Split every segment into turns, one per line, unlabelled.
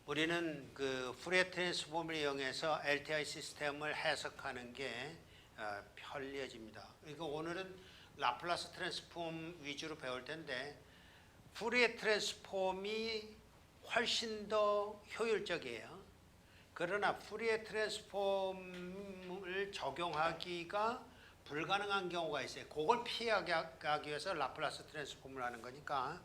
우리는 그 푸리에 트랜스폼을 이용해서 LTI 시스템을 해석하는 게 편리해집니다. 그러니까 오늘은 라플라스 트랜스폼 위주로 배울 텐데 푸리에 트랜스폼이 훨씬 더 효율적이에요. 그러나 푸리에 트랜스폼을 적용하기가 불가능한 경우가 있어요. 그걸 피하기 위해서 라플라스 트랜스폼을 하는 거니까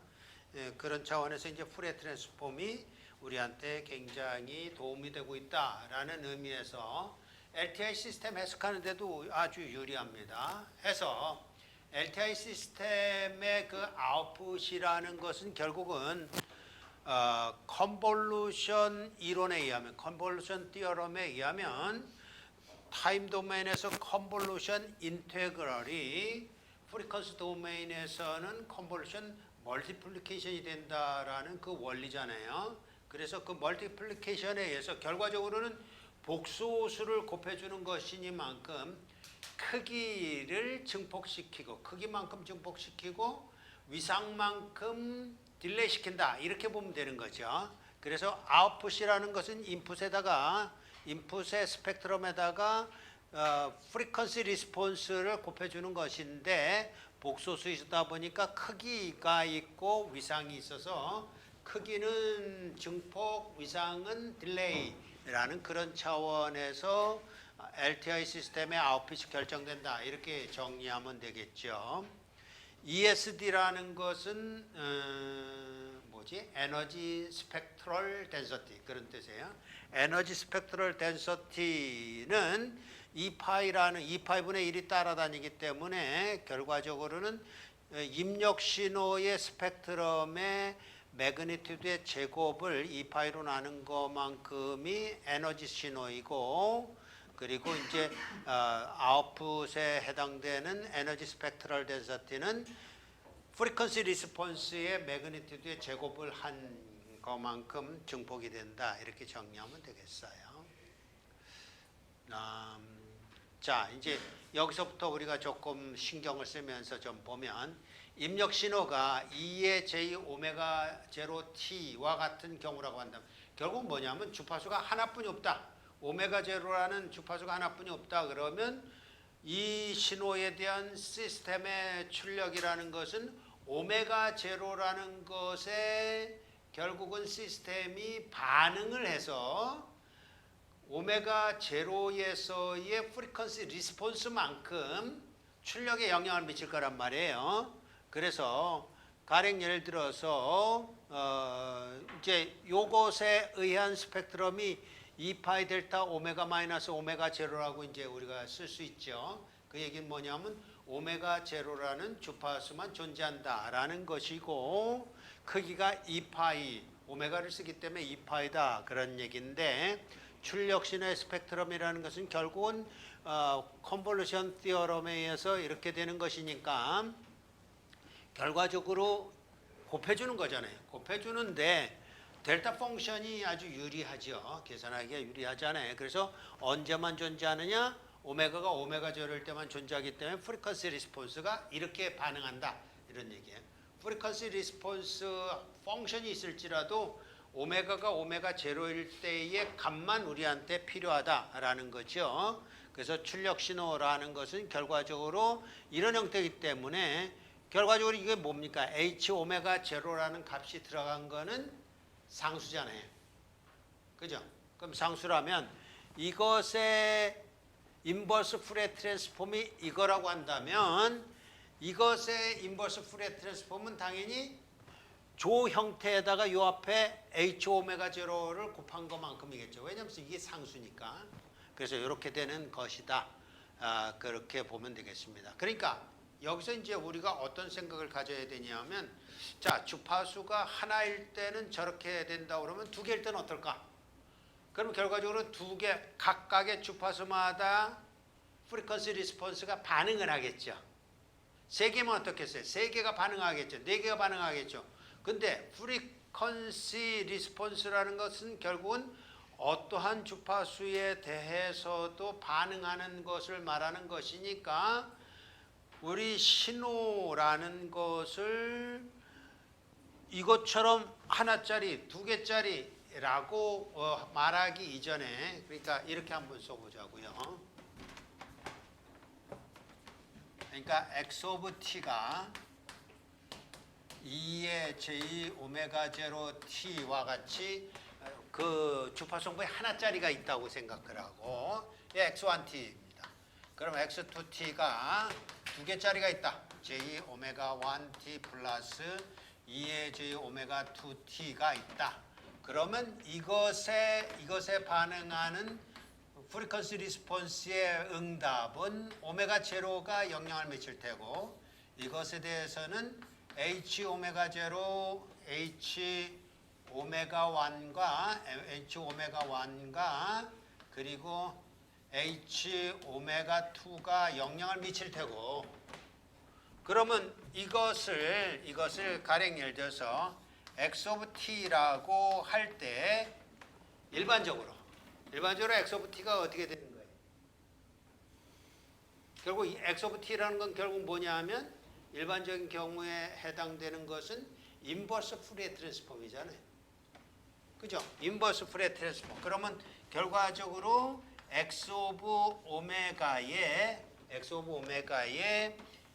그런 차원에서 이제 푸리에 트랜스폼이 우리한테 굉장히 도움이 되고 있다라는 의미에서 LTI 시스템 해석하는 데도 아주 유리합니다. 해서 LTI 시스템의 그 아웃풋이라는 것은 결국은 컨볼루션 이론에 의하면, 컨볼루션 티어럼에 의하면 타임 도메인에서 컨볼루션 인테그럴이 프리퀀시 도메인에서는 컨볼루션 멀티플리케이션이 된다라는 그 원리잖아요. 그래서 그 멀티플리케이션에 의해서 결과적으로는 복소수를 곱해주는 것이니만큼 크기를 증폭시키고 크기만큼 증폭시키고 위상만큼 딜레이 시킨다 이렇게 보면 되는 거죠. 그래서 아웃풋이라는 것은 인풋의 스펙트럼에다가 프리퀀시 리스폰스를 곱해주는 것인데 복소수이다 보니까 크기가 있고 위상이 있어서 크기는 증폭, 위상은 딜레이라는 그런 차원에서 LTI 시스템의 아웃풋이 결정된다 이렇게 정리하면 되겠죠. ESD라는 것은 에너지 스펙트럴 덴서티 그런 뜻이에요. 에너지 스펙트럴 덴서티는 E파이라는 2파이분의 1이 따라다니기 때문에 결과적으로는 입력 신호의 스펙트럼의 매그니튜드의 제곱을 2파이로 나눈 것만큼이 에너지 신호이고, 그리고 이제 아웃풋에 해당되는 에너지 스펙트럴 덴서티는 프리퀀시 리스폰스의 매그니튜드의 제곱을 한 것만큼 증폭이 된다 이렇게 정리하면 되겠어요. 자, 이제 여기서부터 우리가 조금 신경을 쓰면서 좀 보면 입력 신호가 2의 j 오메가 제로 t와 같은 경우라고 한다면 결국 뭐냐면 주파수가 하나뿐이 없다. 오메가 제로라는 주파수가 하나뿐이 없다. 그러면 이 신호에 대한 시스템의 출력이라는 것은 오메가 제로라는 것에 결국은 시스템이 반응을 해서 오메가 제로에서의 프리퀀시 리스폰스만큼 출력에 영향을 미칠 거란 말이에요. 그래서 가령 예를 들어서 이제 요것에 의한 스펙트럼이 2파이 델타 오메가 마이너스 오메가 제로라고 이제 우리가 쓸 수 있죠. 그 얘기는 뭐냐면 오메가 제로라는 주파수만 존재한다라는 것이고 크기가 2파이 오메가를 쓰기 때문에 2파이다 그런 얘기인데 출력 신호의 스펙트럼이라는 것은 결국은 컨볼루션 티어럼에 의해서 이렇게 되는 것이니까 결과적으로 곱해주는 거잖아요. 곱해주는데 델타 펑션이 아주 유리하죠. 계산하기가 유리하잖아요. 그래서 언제만 존재하느냐? 오메가가 오메가 제로일 때만 존재하기 때문에 프리퀀시 리스폰스가 이렇게 반응한다. 이런 얘기예요. 프리퀀시 리스폰스 펑션이 있을지라도 오메가가 오메가 제로일 때의 값만 우리한테 필요하다라는 거죠. 그래서 출력 신호라는 것은 결과적으로 이런 형태이기 때문에 결과적으로 이게 뭡니까? H 오메가 제로라는 값이 들어간 거는 상수잖아요. 그죠? 그럼 상수라면 이것의 인버스 푸리에 트랜스폼이 이거라고 한다면 이것의 인버스 푸리에 트랜스폼은 당연히 조 형태에다가 요 앞에 H 오메가 제로를 곱한 것만큼이겠죠. 왜냐하면 이게 상수니까. 그래서 이렇게 되는 것이다. 그렇게 보면 되겠습니다. 그러니까 여기서 이제 우리가 어떤 생각을 가져야 되냐면 자, 주파수가 하나일 때는 저렇게 된다 그러면 두 개일 때는 어떨까? 그러면 결과적으로 두 개 각각의 주파수마다 프리퀀시 리스폰스가 반응을 하겠죠. 세 개면 어떻겠어요? 세 개가 반응하겠죠. 네 개가 반응하겠죠. 근데 프리퀀시 리스폰스라는 것은 결국은 어떠한 주파수에 대해서도 반응하는 것을 말하는 것이니까 우리 신호라는 것을 이것처럼 하나짜리, 두 개짜리 라고 말하기 이전에 그러니까 이렇게 한번 써보자고요. 그러니까 x 오브 t가 2의 j 오메가 제로 t와 같이 그 주파성분이 하나짜리가 있다고 생각을 하고 x1t입니다. 그럼 x2t가 두 개짜리가 있다. j 오메가 1t 플러스 2의 j 오메가 2t가 있다. 그러면 이것에 반응하는 프리퀀시 리스폰스의 응답은 오메가 제로가 영향을 미칠 테고 이것에 대해서는 h 오메가 제로, h 오메가 1과 그리고 h 오메가 2가 영향을 미칠 테고 그러면 이것을 가령 예를 들어서 x 오브 t라고 할 때 일반적으로 x 오브 t가 어떻게 되는 거예요? 결국 이 x 오브 t라는 건 결국 뭐냐 하면 일반적인 경우에 해당되는 것은 인버스 푸리에 트랜스폼이잖아요. 그죠? 인버스 푸리에 트랜스폼. 그러면 결과적으로 x 오브 오메가의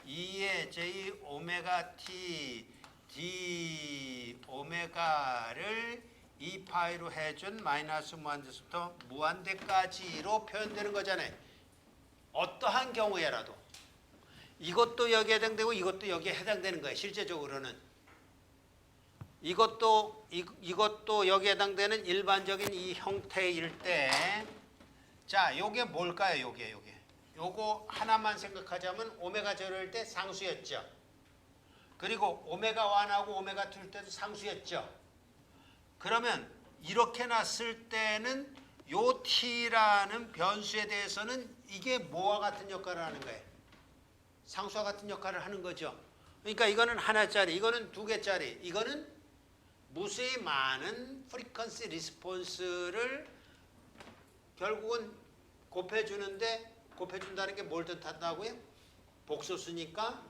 2의 j 오메가 t d 오메가를 2파이로 해준 마이너스 무한대부터 무한대까지로 표현되는 거잖아요. 어떠한 경우에라도 이것도 여기에 해당되고 이것도 여기에 해당되는 거예요. 실제적으로는 이것도 여기에 해당되는 일반적인 이 형태일 때 자, 요게 뭘까요? 요거 하나만 생각하자면 오메가 제로일 때 상수였죠. 그리고 오메가 1하고 오메가 2일 때도 상수였죠. 그러면 이렇게 놨을 때는 요 t라는 변수에 대해서는 이게 뭐와 같은 역할을 하는 거예요? 상수와 같은 역할을 하는 거죠. 그러니까 이거는 하나짜리, 이거는 두 개짜리, 이거는 무수히 많은 프리퀀시 리스폰스를 결국은 곱해준다는 게 뭘 뜻한다고요? 복소수니까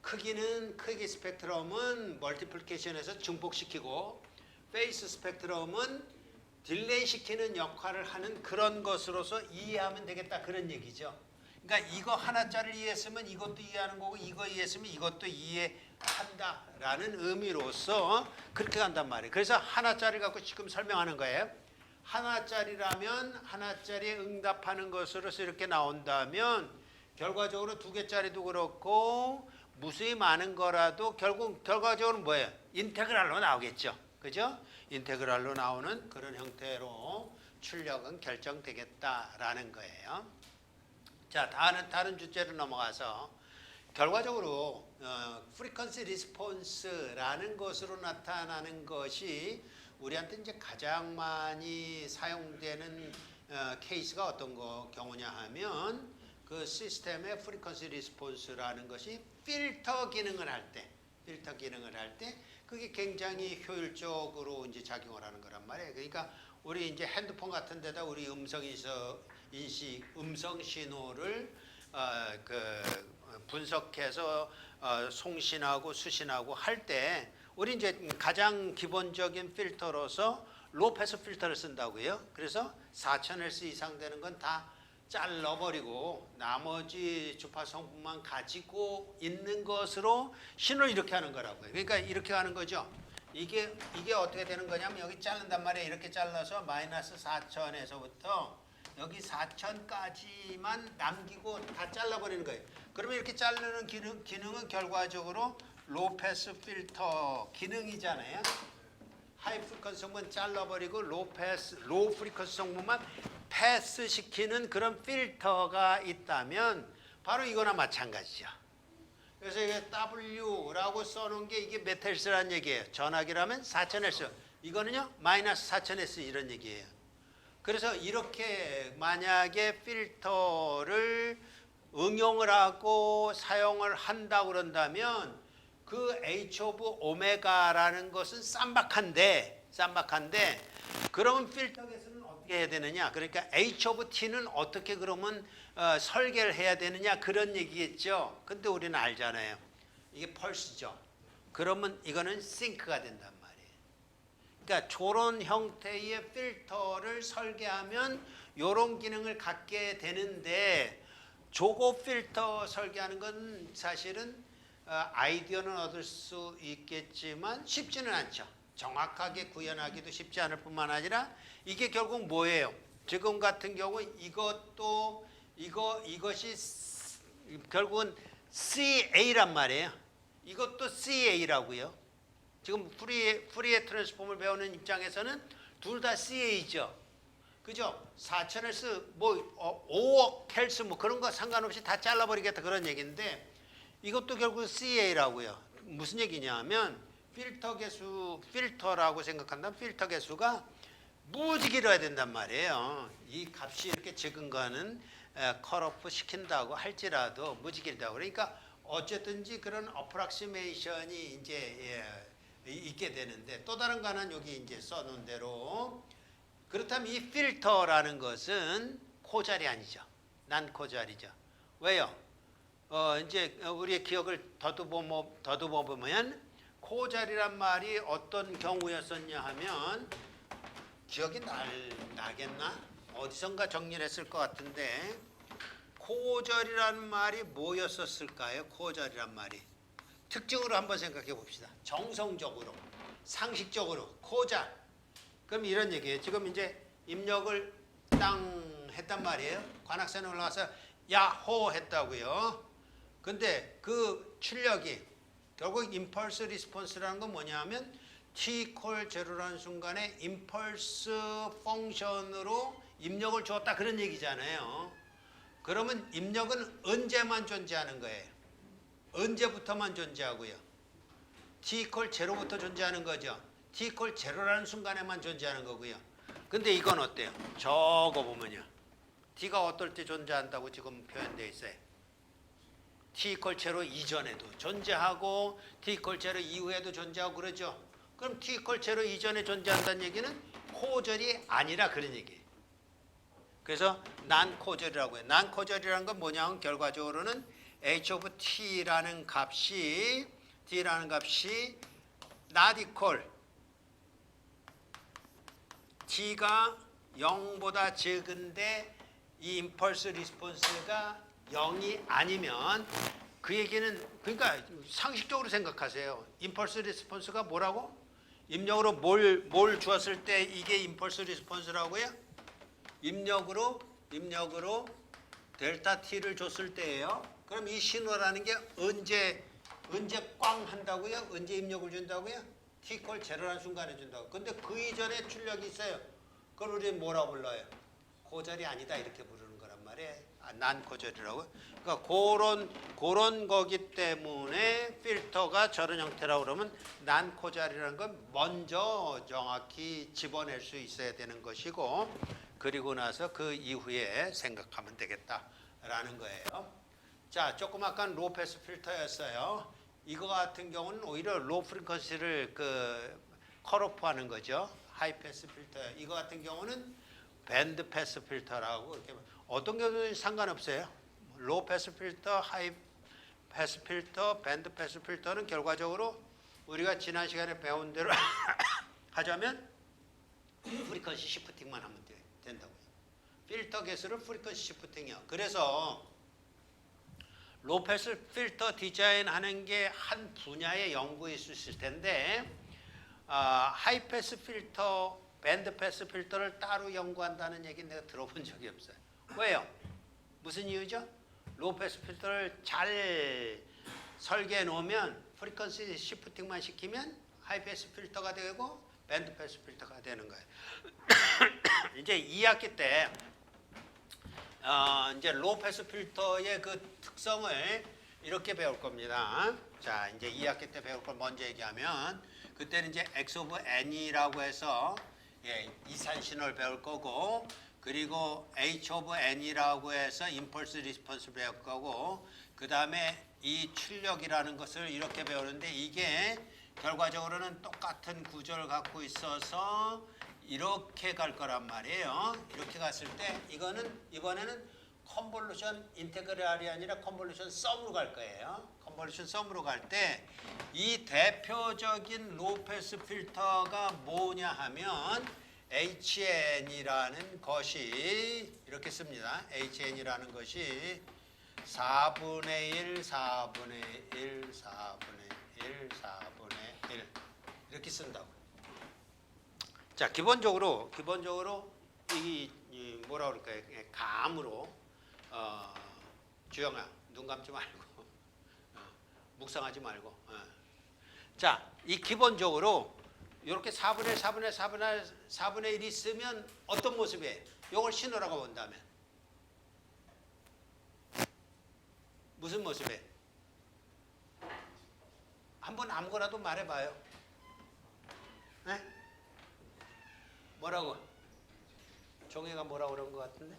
크기 스펙트럼은 멀티플리케이션에서 증폭시키고 페이스 스펙트럼은 딜레이 시키는 역할을 하는 그런 것으로서 이해하면 되겠다 그런 얘기죠. 그러니까 이거 하나짜리를 이해했으면 이것도 이해하는 거고 이거 이해했으면 이것도 이해한다라는 의미로서 그렇게 간단 말이에요. 그래서 하나짜리를 갖고 지금 설명하는 거예요. 하나짜리라면 하나짜리에 응답하는 것으로서 이렇게 나온다면 결과적으로 두 개짜리도 그렇고 무수히 많은 거라도 결국 결과적으로 뭐예요? 인테그랄로 나오겠죠. 그죠? 인테그랄로 나오는 그런 형태로 출력은 결정되겠다라는 거예요. 자, 다른 주제로 넘어가서 결과적으로 프리퀀시 리스폰스라는 것으로 나타나는 것이 우리한테 이제 가장 많이 사용되는 케이스가 어떤 경우냐 하면 그 시스템의 프리퀀시 리스폰스라는 것이 필터 기능을 할 때 그게 굉장히 효율적으로 이제 작용을 하는 거란 말이에요. 그러니까 우리 이제 핸드폰 같은 데다 우리 음성 신호를 분석해서 송신하고 수신하고 할 때 우리 이제 가장 기본적인 필터로서 로우 패스 필터를 쓴다고요. 그래서 4000Hz 이상 되는 건 다 잘라버리고 나머지 주파성분만 가지고 있는 것으로 신호를 이렇게 하는 거라고요. 그러니까 이렇게 하는 거죠. 이게 어떻게 되는 거냐면 여기 자른단 말이에요. 이렇게 잘라서 마이너스 4000에서부터 여기 4000까지만 남기고 다 잘라버리는 거예요. 그러면 이렇게 자르는 기능은 결과적으로 로우 패스 필터 기능이잖아요. 하이 프리퀀시 성분 잘라버리고 로우 프리퀀시 성분만 패스 시키는 그런 필터가 있다면 바로 이거나 마찬가지죠. 그래서 이게 W라고 써놓은 게 이게 몇 헬스라는 얘기예요. 전화기라면 4000Hz. 이거는요 마이너스 4000Hz 이런 얘기예요. 그래서 이렇게 만약에 필터를 응용을 하고 사용을 한다고 그런다면 그 H 오브 오메가라는 것은 쌈박한데 그러면 필터에서는 어떻게 해야 되느냐? 그러니까 H 오브 T는 어떻게 그러면 설계를 해야 되느냐 그런 얘기겠죠. 근데 우리는 알잖아요. 이게 펄스죠. 그러면 이거는 싱크가 된단 말이에요. 그러니까 저런 형태의 필터를 설계하면 이런 기능을 갖게 되는데 저거 필터 설계하는 건 사실은 아이디어는 얻을 수 있겠지만 쉽지는 않죠. 정확하게 구현하기도 쉽지 않을 뿐만 아니라 이게 결국 뭐예요? 지금 같은 경우 이것이 결국은 CA란 말이에요. 이것도 CA라고요. 지금 프리의 트랜스폼을 배우는 입장에서는 둘 다 CA죠. 그죠? 4,000Hz, 5억 헬스 그런 거 상관없이 다 잘라버리겠다 그런 얘기인데 이것도 결국 CA라고요. 무슨 얘기냐면 필터라고 생각한다면 필터 개수가 무지 길어야 된단 말이에요. 이 값이 이렇게 적은 거는 컷오프 시킨다고 할지라도 무지 길다고. 그러니까 어쨌든지 그런 어프락시메이션이 이제 있게 되는데 또 다른 거는 여기 이제 써놓은 대로 그렇다면 이 필터라는 것은 코자리 아니죠. 난 코자리죠. 왜요? 이제 우리의 기억을 더듬어 보면 코자리란 말이 어떤 경우였었냐 하면 기억이 나겠나? 어디선가 정리를 했을 것 같은데 코절이라는 말이 뭐였었을까요? 코절이란 말이 특징으로 한번 생각해 봅시다. 정성적으로, 상식적으로 코절. 그럼 이런 얘기예요. 지금 이제 입력을 땅 했단 말이에요. 관악산에 올라가서 야호 했다고요. 근데 그 출력이 결국 임펄스 리스폰스라는 건 뭐냐면 t=0라는 순간에 임펄스 펑션으로 입력을 주었다 그런 얘기잖아요. 그러면 입력은 언제만 존재하는 거예요? 언제부터만 존재하고요? t=0부터 존재하는 거죠. t=0라는 순간에만 존재하는 거고요. 근데 이건 어때요? 저거 보면요. t가 어떨 때 존재한다고 지금 표현되어 있어요. t=0 이전에도 존재하고 t=0 이후에도 존재하고 그러죠. 그럼 t=0 이전에 존재한다는 얘기는 코절이 아니라 그런 얘기예요. 그래서 난 코절이라고 해요. 난 코절이라는 건 뭐냐면 결과적으로는 h of t라는 값이 not equal t가 0보다 적은데 이 임펄스 리스폰스가 0이 아니면 그 얘기는 그러니까 상식적으로 생각하세요. 임펄스 리스폰스가 뭐라고? 입력으로 뭘 주었을 때 이게 임펄스 리스폰스라고요? 입력으로 델타 t를 줬을 때예요. 그럼 이 신호라는 게 언제 꽝 한다고요? 언제 입력을 준다고요? t=0라는 순간에 준다고. 근데 그 이전에 출력이 있어요. 그걸 우리는 뭐라고 불러요? 코절이 아니다 이렇게 부르는 거란 말이에요. 난 코절이라고. 그러니까 그런 거기 때문에 필터가 저런 형태라고 그러면 난 코절이라는 건 먼저 정확히 집어낼 수 있어야 되는 것이고 그리고 나서 그 이후에 생각하면 되겠다라는 거예요. 자, 조금 아까 로우 패스 필터였어요. 이거 같은 경우는 오히려 로우 프리퀀시를 컷오프하는 거죠. 하이 패스 필터. 이거 같은 경우는 밴드 패스 필터라고 이렇게 어떤 경우는 상관없어요. 로우 패스 필터, 하이 패스 필터, 밴드 패스 필터는 결과적으로 우리가 지난 시간에 배운 대로 하자면 프리퀀시 시프팅만 하면 된다고요. 필터 개수를 프리퀀시 시프팅이요. 그래서 로우 패스 필터 디자인하는 게 한 분야의 연구일 수 있을 텐데 하이 패스 필터, 밴드 패스 필터를 따로 연구한다는 얘기는 내가 들어본 적이 없어요. 왜요? 무슨 이유죠? 로우 패스 필터를 잘 설계해 놓으면 프리퀀시 시프팅만 시키면 하이 패스 필터가 되고 밴드 패스 필터가 되는 거예요. 이제 2학기 때 이제 로우 패스 필터의 그 특성을 이렇게 배울 겁니다. 자, 이제 2학기 때 배울 걸 먼저 얘기하면 그때는 이제 X of N이라고 해서 이산 신호를 배울 거고 그리고 H of N이라고 해서 임펄스 리스폰스를 배울 거고 그 다음에 이 출력이라는 것을 이렇게 배우는데 이게 결과적으로는 똑같은 구조를 갖고 있어서 이렇게 갈 거란 말이에요. 이렇게 갔을 때 이거는 이번에는 컨볼루션 인테그랄이 아니라 컨볼루션 썸으로 갈 거예요. 인터폴레이션 썸으로 갈 때 이 대표적인 로우 패스 필터가 뭐냐 하면 HN이라는 것이 이렇게 씁니다. HN이라는 것이 4분의 1, 4분의 1, 4분의 1, 4분의 1 이렇게 쓴다고. 자, 기본적으로 이 뭐라 그럴까요? 감으로 주영아 눈 감지 말고 묵상하지 말고. 자, 이 기본적으로 이렇게 4분의 1, 4분의 1, 4분의 1이 쓰면 어떤 모습이에요? 이걸 신호라고 본다면 무슨 모습이에요? 한번 아무거나도 말해봐요. 네? 뭐라고? 종이가 뭐라고 그런 것 같은데?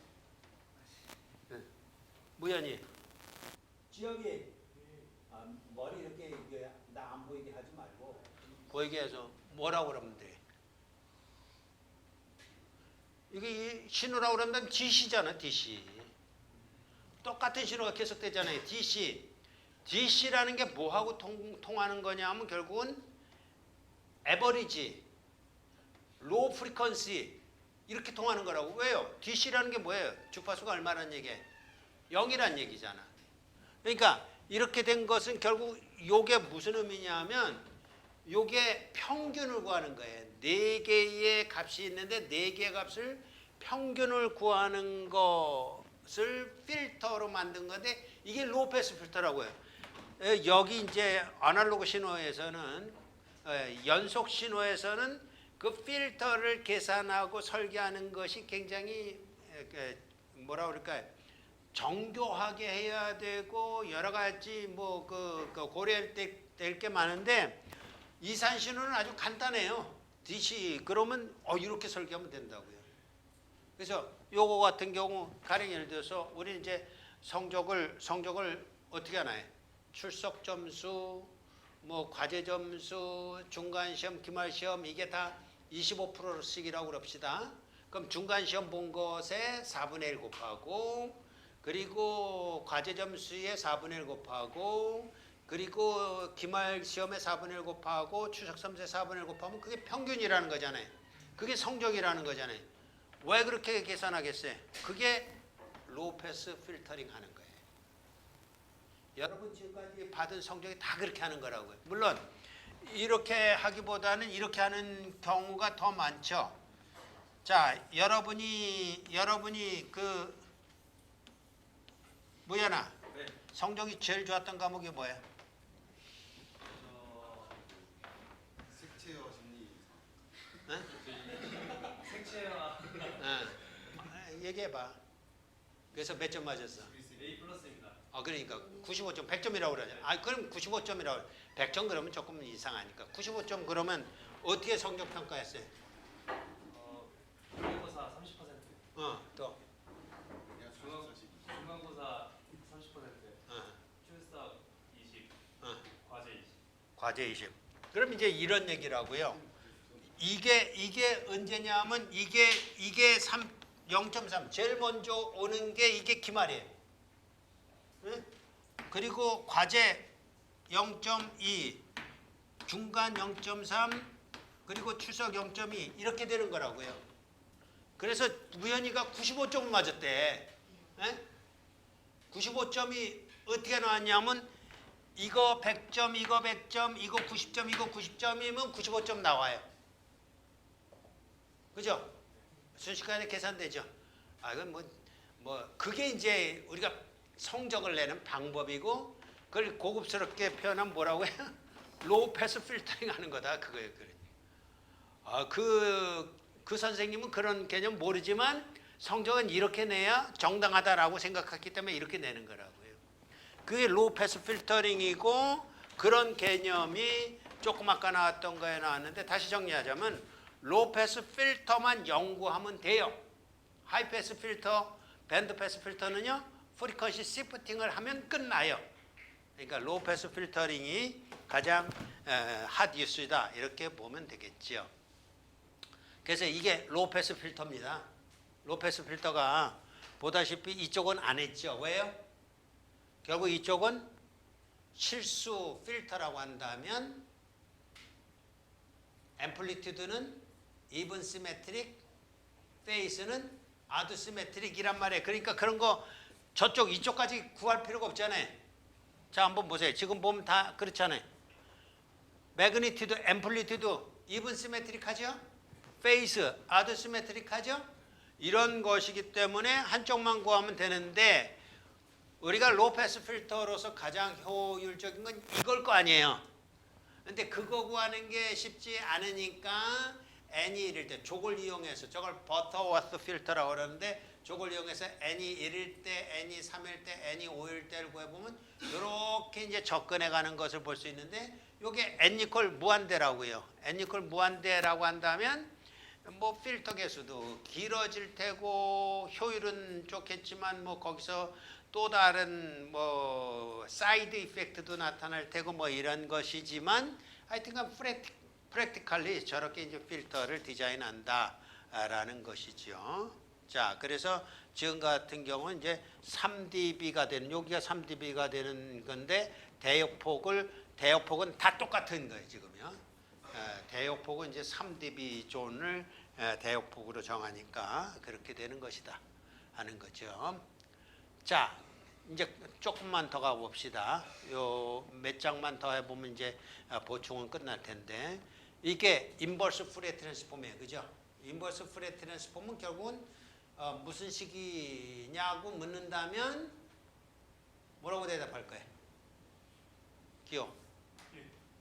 네. 무연이 지영이 머리 이렇게 나 안 보이게 하지 말고 보이게 해서 뭐라고 그러면 돼? 이게 신호라고 그러면 DC잖아. DC 똑같은 신호가 계속되잖아요. DC라는 게 뭐하고 통하는 거냐 하면 결국은 에버리지, 로우 프리퀀시 이렇게 통하는 거라고. 왜요? DC라는 게 뭐예요? 주파수가 얼마란 얘기예요? 0이란 얘기잖아. 그러니까 이렇게 된 것은 결국 요게 무슨 의미냐 하면 요게 평균을 구하는 거예요. 4개의 값이 있는데 4개의 값을 평균을 구하는 것을 필터로 만든 건데 이게 로우 패스 필터라고요. 여기 이제 아날로그 신호에서는 연속 신호에서는 그 필터를 계산하고 설계하는 것이 굉장히 뭐라 그럴까요? 정교하게 해야 되고 여러 가지 뭐 고려할 될 게 많은데 이산 신호는 아주 간단해요. DC 그러면 이렇게 설계하면 된다고요. 그래서 요거 같은 경우 가령 예를 들어서 우리 이제 성적을 어떻게 하나요? 출석 점수, 뭐 과제 점수, 중간 시험, 기말 시험 이게 다 25%씩이라고 그럽시다. 그럼 중간 시험 본 것에 4분의 1 곱하고 그리고 과제 점수에 4분의 1 곱하고 그리고 기말 시험에 4분의 1 곱하고 추석 점수에 4분의 1 곱하면 그게 평균이라는 거잖아요. 그게 성적이라는 거잖아요. 왜 그렇게 계산하겠어요? 그게 로우 패스 필터링 하는 거예요. 여러분 지금까지 받은 성적이 다 그렇게 하는 거라고요. 물론 이렇게 하기보다는 이렇게 하는 경우가 더 많죠. 자, 여러분이 무연아,
네.
성적이 제일 좋았던 과목이 뭐야?
색채와 심리.
응?
색채와
얘기해봐. 그래서 몇 점 맞았어?
A 플러스입니다.
그러니까 95점, 100점이라고 그러잖아. 그럼 95점이라고. 100점 그러면 조금 이상하니까. 95점 그러면 어떻게 성적 평가했어요?
중간고사 30%.
또.
중간고사 30%.
어.
출석 20. 과제 20.
과제 20. 그럼 이제 이런 얘기라고요. 이게 언제냐면 이게 0.3 제일 먼저 오는 게 이게 기말이에요. 네? 그리고 과제 0.2 중간 0.3 그리고 추석 0.2 이렇게 되는 거라고요. 그래서 무연이가 95점을 맞았대. 네? 95점이 어떻게 나왔냐면 이거 100점, 이거 100점, 이거 90점, 이거 90점이면 95점 나와요. 그죠? 순식간에 계산되죠. 이건 그게 이제 우리가 성적을 내는 방법이고 그걸 고급스럽게 표현하면 뭐라고 해요? 로우 패스 필터링 하는 거다. 그거예요. 그 선생님은 그런 개념 모르지만 성적은 이렇게 내야 정당하다라고 생각했기 때문에 이렇게 내는 거라고요. 그게 로우 패스 필터링이고 그런 개념이 조금 아까 나왔던 거에 나왔는데 다시 정리하자면 로우 패스 필터만 연구하면 돼요. 하이 패스 필터, 밴드 패스 필터는요. 프리퀀시 시프팅을 하면 끝나요. 그러니까 로우 패스 필터링이 가장 핫 이슈다 이렇게 보면 되겠죠. 그래서 이게 로우 패스 필터입니다. 로우 패스 필터가 보다시피 이쪽은 안 했죠. 왜요? 결국 이쪽은 실수 필터라고 한다면 앰플리튜드는 이븐 시메트릭, 페이스는 아드 시메트릭이란 말이에요. 그러니까 그런 거 저쪽 이쪽까지 구할 필요가 없잖아요. 자, 한번 보세요. 지금 보면 다 그렇잖아요. 매그니튜드, 앰플리튜드 이븐 시메트릭하죠? 페이스, 아드 시메트릭하죠? 이런 것이기 때문에 한쪽만 구하면 되는데 우리가 로패스 필터로서 가장 효율적인 건 이걸 거 아니에요. 근데 그거 구하는 게 쉽지 않으니까 n이 1일 때 족을 이용해서 저걸 버터워스 필터라고 그러는데 족을 이용해서 n이 1일 때, n이 3일 때, n이 5일 때를 구해보면 이렇게 이제 접근해 가는 것을 볼 수 있는데 이게 n 이퀄 무한대라고요. n 이퀄 무한대라고 한다면 뭐 필터 개수도 길어질 테고 효율은 좋겠지만 뭐 거기서 또 다른 뭐 사이드 이펙트도 나타날 테고 뭐 이런 것이지만 하여튼간 프랙티컬리 저렇게 이제 필터를 디자인한다라는 것이죠. 자, 그래서 지금 같은 경우는 이제 3dB가 되는 여기가 3dB가 되는 건데 대역폭은 다 똑같은 거예요 지금요. 대역폭은 이제 3dB 존을 대역폭으로 정하니까 그렇게 되는 것이다 하는 거죠. 자, 이제 조금만 더 가봅시다. 요 몇 장만 더 해보면 이제 보충은 끝날 텐데 이게 인버스 푸리에 트랜스폼이에요, 그죠? 인버스 푸리에 트랜스폼은 결국은 무슨 식이냐고 묻는다면 뭐라고 대답할 거예요? 기호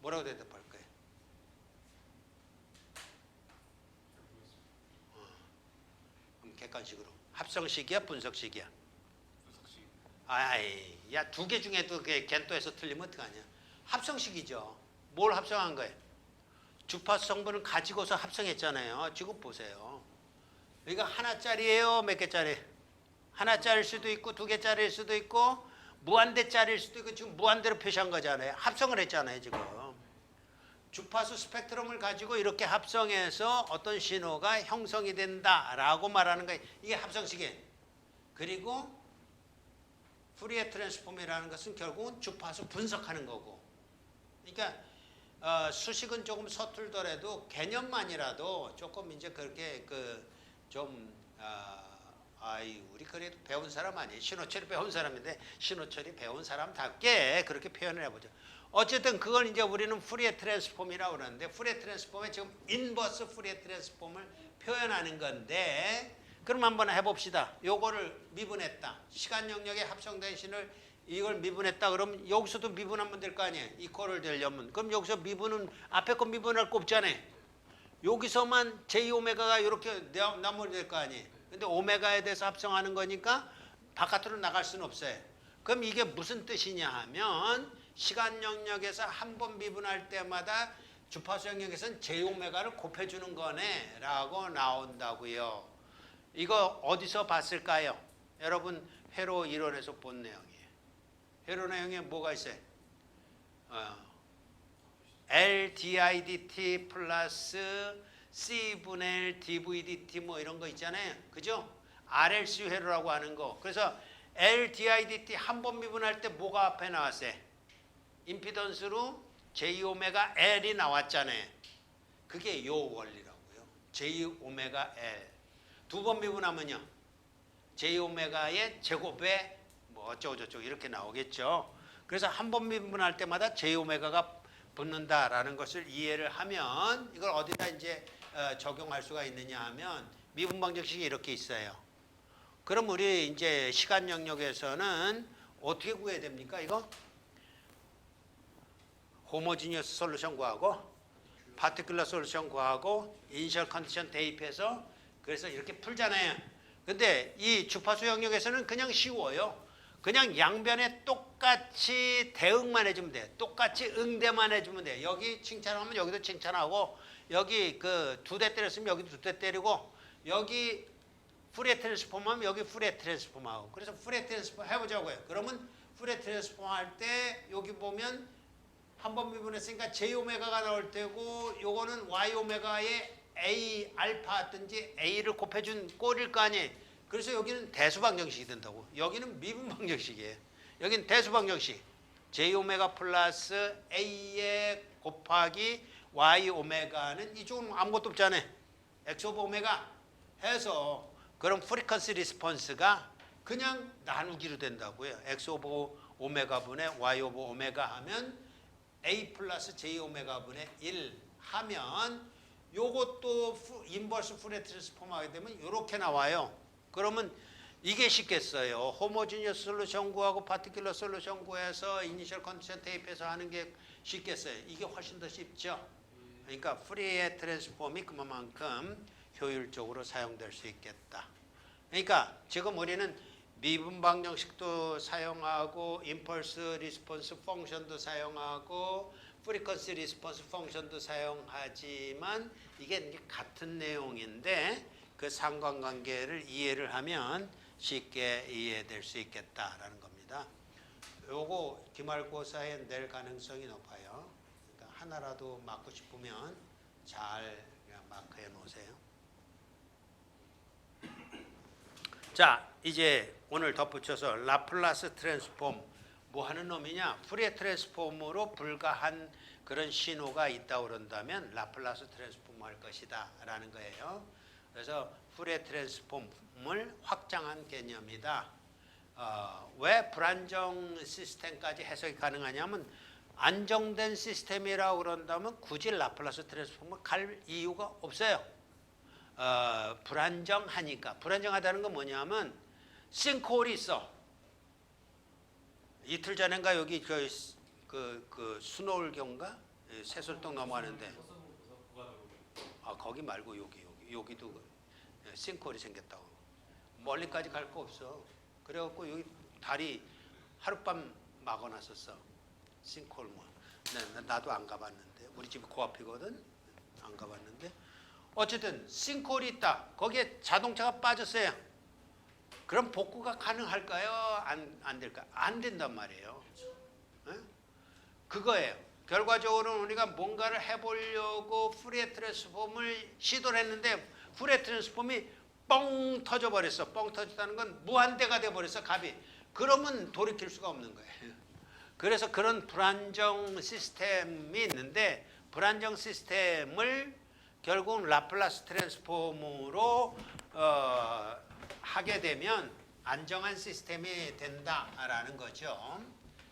뭐라고 대답할 거예요? 그럼 객관식으로 합성식이야, 분석식이야? 아이, 야, 두 개 중에도 겐토에서 틀리면 어떡하냐? 합성식이죠. 뭘 합성한 거예요? 주파수 성분을 가지고서 합성했잖아요. 지금 보세요. 이거 하나짜리예요, 몇 개짜리? 하나짜리일 수도 있고 두 개짜리일 수도 있고 무한대짜리일 수도 있고 지금 무한대로 표시한 거잖아요. 합성을 했잖아요, 지금. 주파수 스펙트럼을 가지고 이렇게 합성해서 어떤 신호가 형성이 된다라고 말하는 거예요. 이게 합성식이에요. 그리고 푸리에 트랜스폼이라는 것은 결국은 주파수 분석하는 거고. 그러니까 수식은 조금 서툴더라도 개념만이라도 조금 이제 그렇게 우리 그래도 배운 사람 아니에요. 신호철이 배운 사람인데 신호철이 배운 사람답게 그렇게 표현을 해보죠. 어쨌든 그걸 이제 우리는 푸리에 트랜스폼이라고 그러는데 푸리에 트랜스폼에 지금 인버스 푸리에 트랜스폼을 표현하는 건데 그럼 한번 해봅시다. 요거를 미분했다. 시간 영역에 합성된 신을 이걸 미분했다. 그러면 여기서도 미분하면 될 거 아니에요. 이퀄을 되려면. 그럼 여기서 미분은 앞에 거 미분할 거 없잖아요. 여기서만 J오메가가 이렇게 나머지 될 거 아니에요. 근데 오메가에 대해서 합성하는 거니까 바깥으로 나갈 수는 없어요. 그럼 이게 무슨 뜻이냐 하면 시간 영역에서 한 번 미분할 때마다 주파수 영역에서는 J오메가를 곱해주는 거네 라고 나온다고요. 이거 어디서 봤을까요? 여러분 회로 이론에서 본 내용이에요. 회로 내용에 뭐가 있어요? LDIDT 플러스 C분의 L DVDT 뭐 이런 거 있잖아요. 그죠? RLC 회로라고 하는 거. 그래서 LDIDT 한 번 미분할 때 뭐가 앞에 나왔어요? 임피던스로 J오메가 L이 나왔잖아요. 그게 요 원리라고요. J오메가 L. 두 번 미분하면요. J오메가의 제곱에 뭐 어쩌고저쩌고 이렇게 나오겠죠. 그래서 한 번 미분할 때마다 J오메가가 붙는다라는 것을 이해를 하면 이걸 어디다 이제 적용할 수가 있느냐 하면 미분 방정식이 이렇게 있어요. 그럼 우리 이제 시간 영역에서는 어떻게 구해야 됩니까? 이거 호모지니어스 솔루션 구하고 파티클러 솔루션 구하고 이니셜 컨디션 대입해서 그래서 이렇게 풀잖아요. 근데 이 주파수 영역에서는 그냥 쉬워요. 그냥 양변에 똑같이 대응만 해주면 돼. 똑같이 응대만 해주면 돼. 여기 칭찬하면 여기도 칭찬하고 여기 그 두 대 때렸으면 여기도 두 대 때리고 여기 푸리에 트랜스폼 하면 여기 푸리에 트랜스폼 하고 그래서 푸리에 트랜스폼 해보자고요. 그러면 푸리에 트랜스폼 할 때 여기 보면 한 번 미분했으니까 J오메가가 나올 테고 요거는 Y오메가의 A 알파든지 A를 곱해준 꼴일 거 아니에요. 그래서 여기는 대수방정식이 된다고. 여기는 미분방정식이에요. 여기는 대수방정식. J 오메가 플러스 A에 곱하기 Y 오메가는 이쪽은 아무것도 없잖아요. X 오브 오메가 해서 그럼 프리퀀시 리스폰스가 그냥 나누기로 된다고요. X 오브 오메가 분의 Y 오브 오메가 하면 A 플러스 J 오메가 분의 1 하면 요것도 인버스 푸리어 트랜스폼 하게 되면 이렇게 나와요. 그러면 이게 쉽겠어요. 호모지니어스 솔루션 구하고 파티큘러 솔루션 구해서 이니셜 컨디션 대입해서 하는 게 쉽겠어요. 이게 훨씬 더 쉽죠. 그러니까 푸리어 트랜스폼이 그만큼 효율적으로 사용될 수 있겠다. 그러니까 지금 우리는 미분 방정식도 사용하고 임펄스 리스폰스 펑션도 사용하고 프리퀀시 리스폰스 펑션도 사용하지만 이게 같은 내용인데 그 상관관계를 이해를 하면 쉽게 이해될 수 있겠다라는 겁니다. 요거 기말고사에 낼 가능성이 높아요. 그러니까 하나라도 맞고 싶으면 잘 그냥 마크해 놓으세요. 자, 이제 오늘 덧붙여서 라플라스 트랜스폼 뭐 하는 놈이냐? 푸리어 트랜스폼으로 불가한 그런 신호가 있다고 그런다면 라플라스 트랜스폼 할 것이다 라는 거예요. 그래서 푸리어 트랜스폼을 확장한 개념이다. 왜 불안정 시스템까지 해석이 가능하냐면 안정된 시스템이라고 그런다면 굳이 라플라스 트랜스폼을 갈 이유가 없어요. 불안정하니까. 불안정하다는 건 뭐냐면 싱크홀이 있어. 이틀 전인가 여기 그 수노울경가 새솔동 넘어가는데 거기 말고 여기도 싱크홀이 생겼다고. 멀리까지 갈 거 없어. 그래갖고 여기 다리 하룻밤 막아놨었어. 싱크홀 뭐. 나도 안 가봤는데 우리 집 그 앞이거든. 안 가봤는데 어쨌든 싱크홀이 있다. 거기에 자동차가 빠졌어요. 그럼 복구가 가능할까요? 안 될까? 안 된단 말이에요. 네? 그거예요. 결과적으로는 우리가 뭔가를 해보려고 푸리어 트랜스폼을 시도를 했는데 푸리어 트랜스폼이 뻥 터져버렸어. 뻥 터졌다는 건 무한대가 돼버렸어. 값이. 그러면 돌이킬 수가 없는 거예요. 그래서 그런 불안정 시스템이 있는데 불안정 시스템을 결국은 라플라스 트랜스폼으로 하게 되면 안정한 시스템이 된다라는 거죠.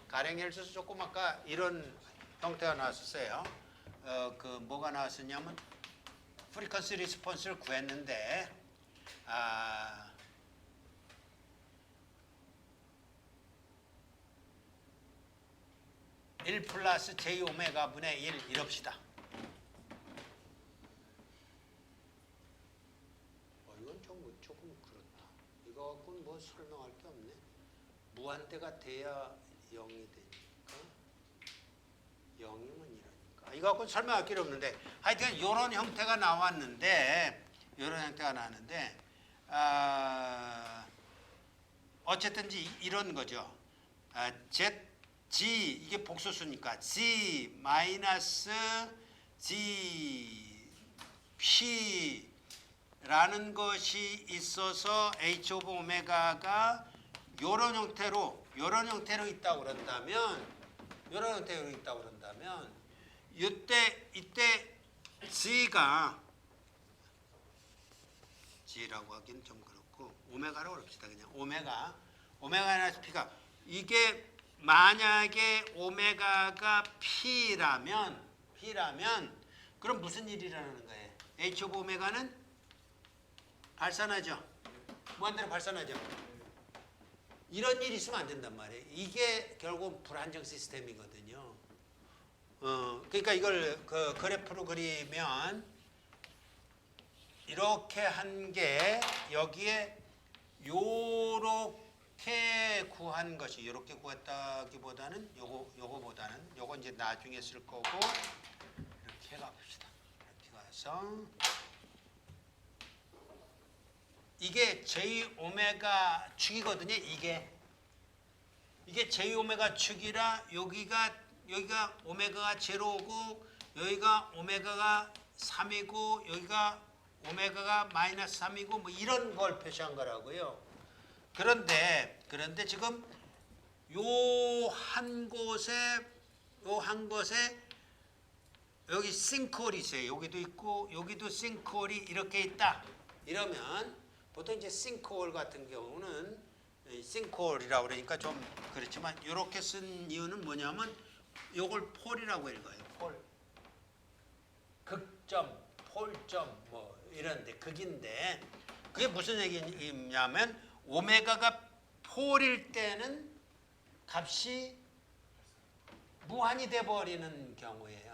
가령 예를 들어서 조금 아까 이런 형태가 나왔었어요. 뭐가 나왔었냐면 프리퀀시 리스폰스를 구했는데 1 플러스 J 오메가 분의 1 이럽시다. 이건 조금 그렇다. 이거 갖고는 뭐 설명할 게 없네. 무한대가 돼야 0이 되니까 0이면 이러니까 이거 갖고는 설명할 게 없는데 하여튼 이런 형태가 나왔는데 어쨌든지 이런 거죠. G 이게 복소수니까 G 마이너스 G P라는 것이 있어서 H 오브 오메가가 이런 형태로 있다고 그런다면 이때 G라고 하기는 좀 그렇고 오메가라고 그럽시다. 그냥 오메가 마이너스 P가 이게 만약에 오메가가 P라면 그럼 무슨 일이라는 거예요? H 오브 오메가는 발산하죠. 무한대로 발산하죠. 이런 일이 있으면 안 된단 말이에요. 이게 결국 불안정 시스템이거든요. 그러니까 이걸 그 그래프로 그리면 이렇게 한 게 여기에 요렇게 구한 것이 이렇게 구했다기보다는 요거 이제 나중에 쓸 거고 이렇게 가봅시다. 이렇게 가서 이게 J 오메가 축이거든요. 이게 J 오메가 축이라 여기가 오메가가 제로고 여기가 오메가가 3이고 여기가 오메가가 마이너스 3이고 뭐 이런 걸 표시한 거라고요. 그런데 지금 요 한 곳에 여기 싱크홀이 있어요. 여기도 있고 여기도 싱크홀이 이렇게 있다. 이러면 보통 이제 싱크홀 같은 경우는 싱크홀이라고 그러니까 좀 그렇지만 이렇게 쓴 이유는 뭐냐면 요걸 폴이라고 읽어요. 폴. 극점, 폴점 뭐 이런데 극인데 그게 무슨 얘기냐면 오메가가 폴일 때는 값이 무한이 돼 버리는 경우예요.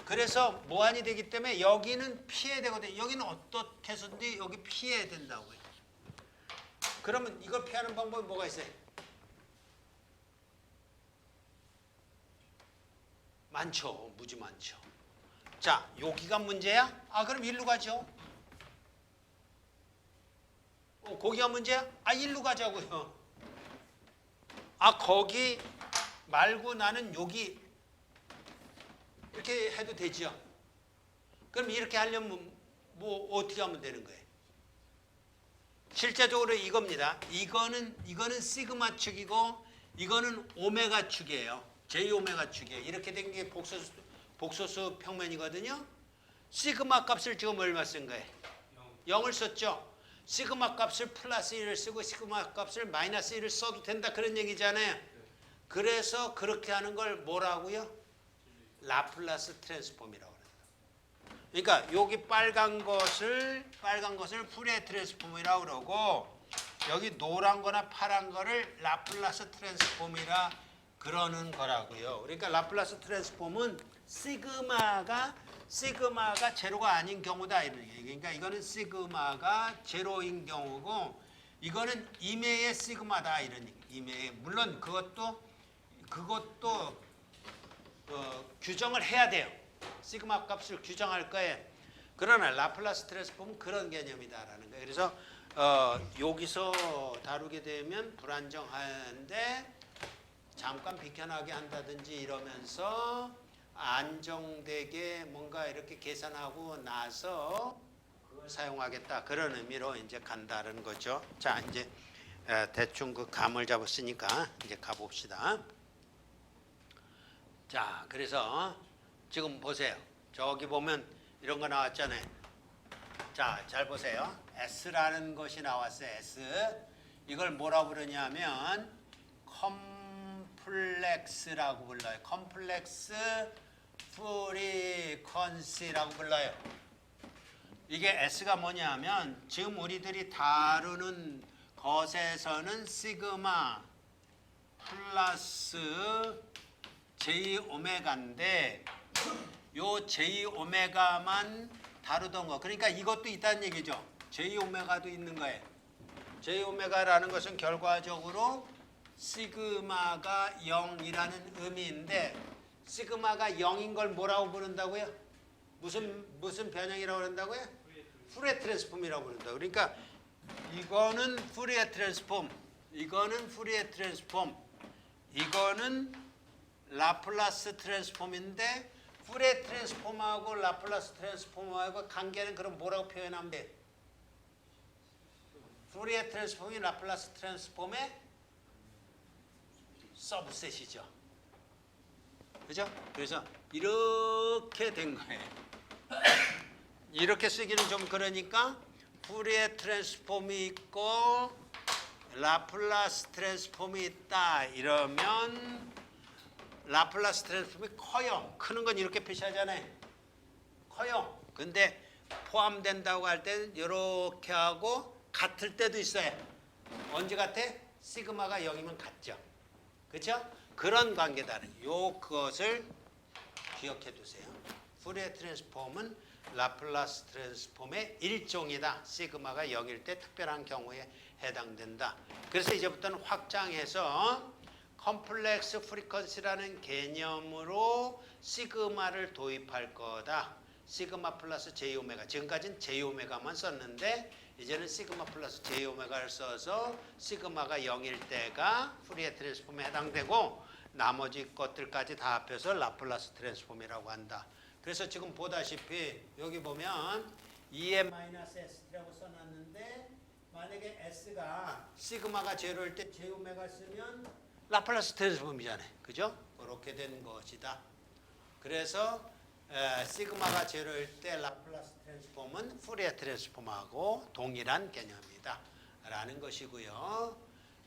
그래서 무한이 되기 때문에 여기는 피해야 되거든요. 여기는 어떻게 해서든지 여기 피해야 된다고요. 그러면 이걸 피하는 방법이 뭐가 있어요? 많죠. 무지 많죠. 자, 여기가 문제야? 아, 그럼 일로 가죠. 거기가 문제야? 아, 일로 가자고요. 아, 거기 말고 나는 여기 이렇게 해도 되죠. 그럼 이렇게 하려면 뭐 어떻게 하면 되는 거예요? 실제적으로 이겁니다. 이거는 시그마 축이고 이거는 오메가 축이에요. J 오메가 축이에요. 이렇게 된 게 복소수 평면이거든요. 시그마 값을 지금 얼마 쓴 거예요? 0을 썼죠. 시그마 값을 플러스 1을 쓰고 시그마 값을 마이너스 1을 써도 된다 그런 얘기잖아요. 그래서 그렇게 하는 걸 뭐라고요? 라플라스 트랜스폼이라고 합니다. 그러니까 여기 빨간 것을 푸리에 트랜스폼이라고 그러고 여기 노란 거나 파란 거를 라플라스 트랜스폼이라 그러는 거라고요. 그러니까 라플라스 트랜스폼은 시그마가 제로가 아닌 경우다 이런 얘기. 그러니까 이거는 시그마가 제로인 경우고 이거는 임의의 시그마다 이런 얘기. 임의의 물론 그것도 규정을 해야 돼요. 시그마 값을 규정할 거예요. 그러나 라플라스 트랜스폼은 그런 개념이다라는 거예요. 그래서 여기서 다루게 되면 불안정한데 잠깐 비켜나게 한다든지 이러면서 안정되게 뭔가 이렇게 계산하고 나서 그걸 사용하겠다 그런 의미로 이제 간다는 거죠. 자, 이제 대충 그 감을 잡았으니까 이제 가봅시다. 자, 그래서 지금 보세요. 저기 보면 이런 거 나왔잖아요. 자, 잘 보세요. S라는 것이 나왔어요. S. 이걸 뭐라고 부르냐면 컴플렉스라고 불러요. 컴플렉스 프리퀀시라고 불러요. 이게 S가 뭐냐면 지금 우리들이 다루는 것에서는 시그마 플러스 J 오메가인데 요 J 오메가만 다루던 거. 그러니까 이것도 있다는 얘기죠. J 오메가도 있는 거예요. J 오메가라는 것은 결과적으로 시그마가 0이라는 의미인데 시그마가 0인 걸 뭐라고 부른다고요? 무슨 변형이라고 그런다고요? 푸리에 트랜스폼이라고 부른다. 그러니까 이거는 푸리에 트랜스폼, 이거는 푸리에 트랜스폼, 이거는 라플라스 트랜스폼인데 푸리에 트랜스폼하고 라플라스 트랜스폼하고 관계는 그럼 뭐라고 표현하면 돼? 푸리에 트랜스폼이 라플라스 트랜스폼의 서브셋이죠. 그죠? 그래서 이렇게 된 거예요. 이렇게 쓰기는 좀 그러니까 푸리에 트랜스폼이 있고 라플라스 트랜스폼이 있다 이러면 라플라스 트랜스폼이 커요. 크는 건 이렇게 표시하잖아요. 커요. 근데 포함된다고 할 때는 이렇게 하고 같을 때도 있어요. 언제 같아? 시그마가 0이면 같죠. 그렇죠? 그런 관계다는 그것을 기억해 두세요. 푸리에 트랜스폼은 라플라스 트랜스폼의 일종이다. 시그마가 0일 때 특별한 경우에 해당된다. 그래서 이제부터는 확장해서 컴플렉스 프리퀀시라는 개념으로 시그마를 도입할 거다. 시그마 플러스 J 오메가. 지금까지는 J 오메가만 썼는데 이제는 시그마 플러스 J 오메가를 써서 시그마가 0일 때가 푸리에 트랜스폼에 해당되고 나머지 것들까지 다 합해서 라플라스 트랜스폼이라고 한다. 그래서 지금 보다시피 여기 보면 2m-s라고 써놨는데 만약에 s가 시그마가 제로일 때 J 오메가 쓰면 라플라스 트랜스폼이잖아요. 그죠? 그렇게 된 것이다. 그래서 시그마가 제로일 때 라플라스 트랜스폼은 푸리에 트랜스폼하고 동일한 개념이다 라는 것이고요.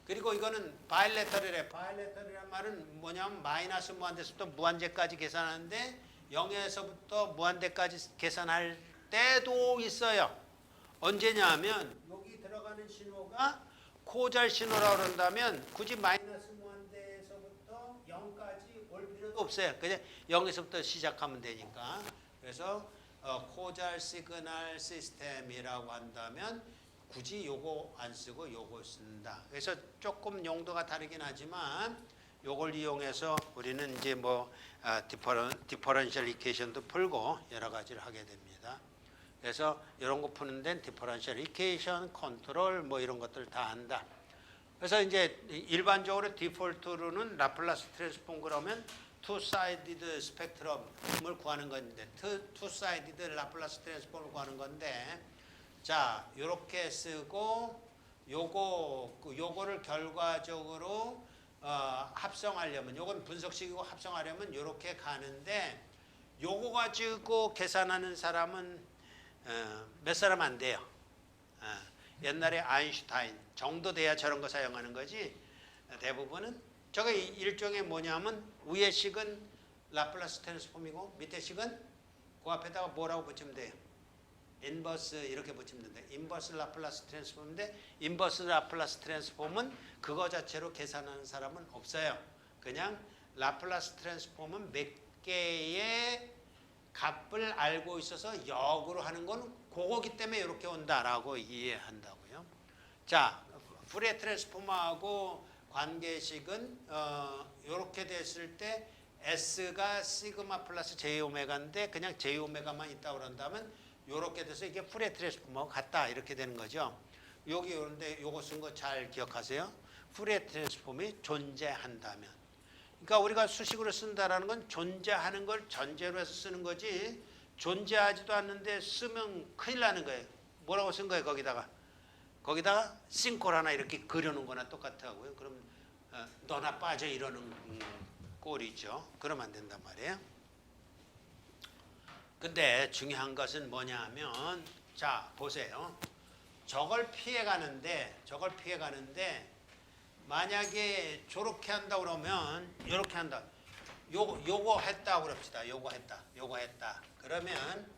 그리고 이거는 바일레터럴이래. 바일레터럴이란 말은 뭐냐면 마이너스 무한대에서부터 무한대까지 계산하는데 0에서부터 무한대까지 계산할 때도 있어요. 언제냐면 여기 들어가는 신호가 코잘 신호라고 그런다면 굳이 마이너스 무한대에서부터 0까지 올 필요도 없어요. 그냥 0에서부터 시작하면 되니까. 그래서 코잘 시그널 시스템이라고 한다면 굳이 요거 안 쓰고 요거 쓴다. 그래서 조금 용도가 다르긴 하지만 요걸 이용해서 우리는 이제 뭐 디퍼런셜 이퀘이션도 풀고 여러 가지를 하게 됩니다. 그래서 이런 거 푸는 데는 디퍼런셜 이퀘이션, 컨트롤 뭐 이런 것들 다 한다. 그래서 이제 일반적으로 디폴트로는 라플라스 트랜스폼 그러면 투-사이디드 스펙트럼을 구하는 건데 투-사이디드 라플라스 트랜스폼을 구하는 건데 자, 요렇게 쓰고 요거를 결과적으로 합성하려면 요건 분석식이고 합성하려면 요렇게 가는데 요거 가지고 계산하는 사람은 몇 사람 안 돼요. 옛날에 아인슈타인 정도 돼야 저런 거 사용하는 거지 대부분은 저거 일종의 뭐냐면 위의 식은 라플라스 트랜스폼이고 밑에 식은 그 앞에다가 뭐라고 붙이면 돼요. 인버스 이렇게 붙이면 된다. 인버스 라플라스 트랜스폼인데 인버스 라플라스 트랜스폼은 그거 자체로 계산하는 사람은 없어요. 그냥 라플라스 트랜스폼은 몇 개의 값을 알고 있어서 역으로 하는 건 그거기 때문에 이렇게 온다라고 이해한다고요. 자, 푸리에 트랜스폼하고 관계식은 이렇게 됐을 때 S가 시그마 플러스 J 오메가인데 그냥 J 오메가만 있다고 그런다면 이렇게 돼서 이게 푸리에 트랜스폼하고 같다 이렇게 되는 거죠. 여기 그런데 요거 쓴 거 잘 기억하세요. 푸리에 트랜스폼이 존재한다면. 그러니까 우리가 수식으로 쓴다라는 건 존재하는 걸 전제로 해서 쓰는 거지 존재하지도 않는데 쓰면 큰일 나는 거예요. 뭐라고 쓴 거예요 거기다가 싱콜 하나 이렇게 그려놓은 거나 똑같다고요. 그럼 너나 빠져 이러는 꼴이죠. 그러면 안 된단 말이에요. 근데 중요한 것은 뭐냐 하면 자 보세요. 저걸 피해가는데 만약에 저렇게 한다 그러면 이렇게 한다. 요거 했다 그럽시다. 요거 했다. 그러면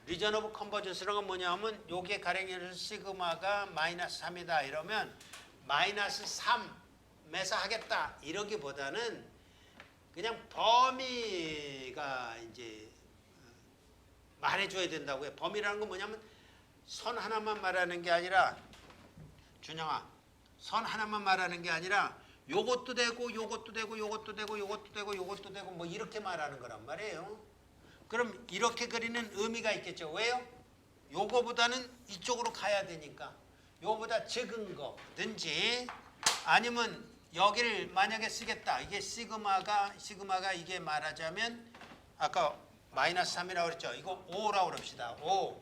리전 오브 컨버전스라는 건 뭐냐면 요게 가령해서 시그마가 마이너스 3이다 이러면 마이너스 3에서 하겠다 이러기보다는 그냥 범위가 이제 말해줘야 된다고요. 범위라는 건 뭐냐면 선 하나만 말하는 게 아니라 준영아 선 하나만 말하는 게 아니라 요것도 되고 요것도 되고 요것도 되고 요것도 되고 요것도 되고 뭐 이렇게 말하는 거란 말이에요. 그럼 이렇게 그리는 의미가 있겠죠. 왜요? 요거보다는 이쪽으로 가야 되니까 요거보다 적은 거든지 아니면 여기를 만약에 쓰겠다. 이게 시그마가 이게 말하자면 아까 마이너스 3이라고 그랬죠. 이거 5라고 그럽시다. 5.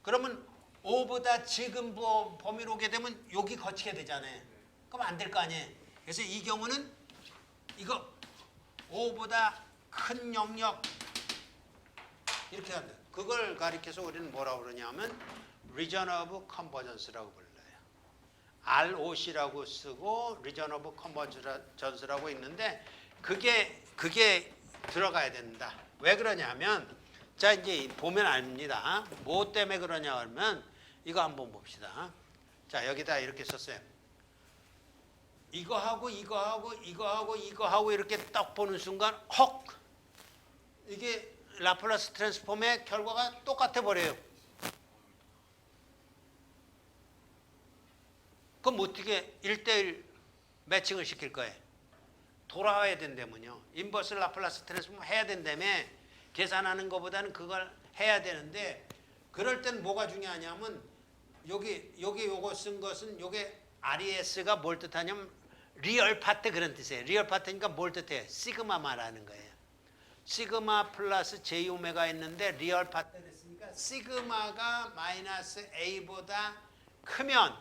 그러면 5보다 지금 범위로 오게 되면 여기 거치게 되잖아요. 그럼 안 될 거 아니에요. 그래서 이 경우는 이거 5보다 큰 영역 이렇게 한다. 그걸 가리켜서 우리는 뭐라고 그러냐면 Region of Convergence라고 불러요. ROC라고 쓰고 Region of Convergence라고 있는데 그게 들어가야 된다. 왜 그러냐면 자 이제 보면 압니다. 뭐 때문에 그러냐 하면 이거 한번 봅시다. 자 여기다 이렇게 썼어요. 이거하고 이렇게 딱 보는 순간 헉 이게 라플라스 트랜스폼의 결과가 똑같아 버려요. 그럼 어떻게 1대1 매칭을 시킬 거예요? 돌아와야 된다면요. 인버스 라플라스 트랜스폼 해야 된다며 계산하는 것보다는 그걸 해야 되는데 그럴 땐 뭐가 중요하냐면 여기 요거 쓴 것은 요게 RES가 뭘 뜻하냐면 리얼 파트 그런 뜻이에요. 리얼 파트니까 뭘 뜻해요? 시그마 말하는 거예요. 시그마 플러스 J 오메가 있는데 리얼 파트 됐으니까 시그마가 마이너스 A보다 크면